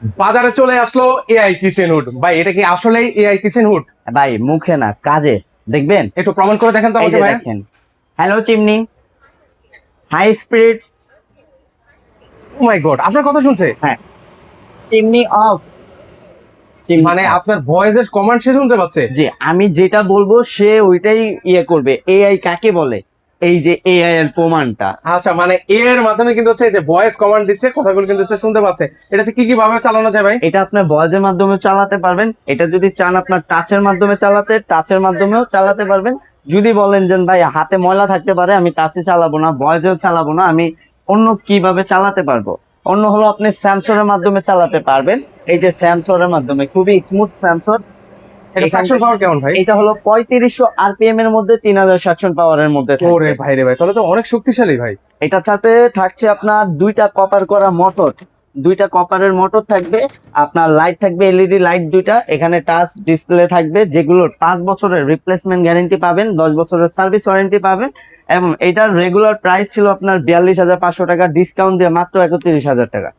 বাজারে চলে আসলো এআই কিচেন হুড। ভাই এটা কি আসলেই এআই কিচেন হুড? ভাই মুখে না কাজে, দেখবেন। একটু প্রমাণ করে দেখেন তো এই আমাকে যে ভাই। দেখেন, হ্যালো চিমনি, হাই স্পিড, ও মাই গড, আপনার কথা শুনছে? হ্যাঁ, চিমনি অফ, চিমনি মানে অফ। আপনার ভয়েসের কমান্ড সে শুনতে পাচ্ছে? যে আমি যেটা বলবো সে ওইটাই করবে। এআই কাকে বলে? এই যে এআই এর প্রমাণটা। আচ্ছা, মানে এ এর মাধ্যমে কিন্তু হচ্ছে এই যে ভয়েস কমান্ড দিচ্ছে, কথাগুলো কিন্তু হচ্ছে শুনতে পাচ্ছে। এটা হচ্ছে কি কি ভাবে চালানো যায় ভাই? এটা আপনার ভয়েসের মাধ্যমে চালাতে পারবেন, এটা যদি চান আপনার টাচের মাধ্যমে চালাতে, টাচের মাধ্যমেও চালাতে পারবেন। যদি বলেন যে ভাই হাতে ময়লা থাকতে পারে, আমি টাচে চালাবো না, ভয়েসেও চালাবো না, আমি অন্য কিভাবে চালাতে পারবো, অন্য হলো আপনি সেন্সরের মাধ্যমে চালাতে পারবেন। এই যে সেন্সরের মাধ্যমে, খুবই স্মুথ সেন্সর। এটা সাকশন পাওয়ার কেমন ভাই? এটা হলো 3500 আরপিএম এর মধ্যে 3000 সাকশন পাওয়ারের মধ্যে ওরে থাকবে। ভাই রে ভাই, তাহলে তো অনেক শক্তিশালী ভাই। এটার সাথে থাকছে আপনার দুইটা কপার করা মোটর, দুইটা কপারের মোটর থাকবে, আপনার লাইট থাকবে এলইডি লাইট দুইটা, এখানে টাচ ডিসপ্লে থাকবে, যেগুলোর 5 বছরের রিপ্লেসমেন্ট গ্যারেন্টি পাবেন, 10 বছরের সার্ভিস ওয়ারেন্টি পাবেন। এবং এটার রেগুলার প্রাইস ছিল আপনার 42,500 টাকা, ডিসকাউন্ট দিয়ে মাত্র 31,000 টাকা।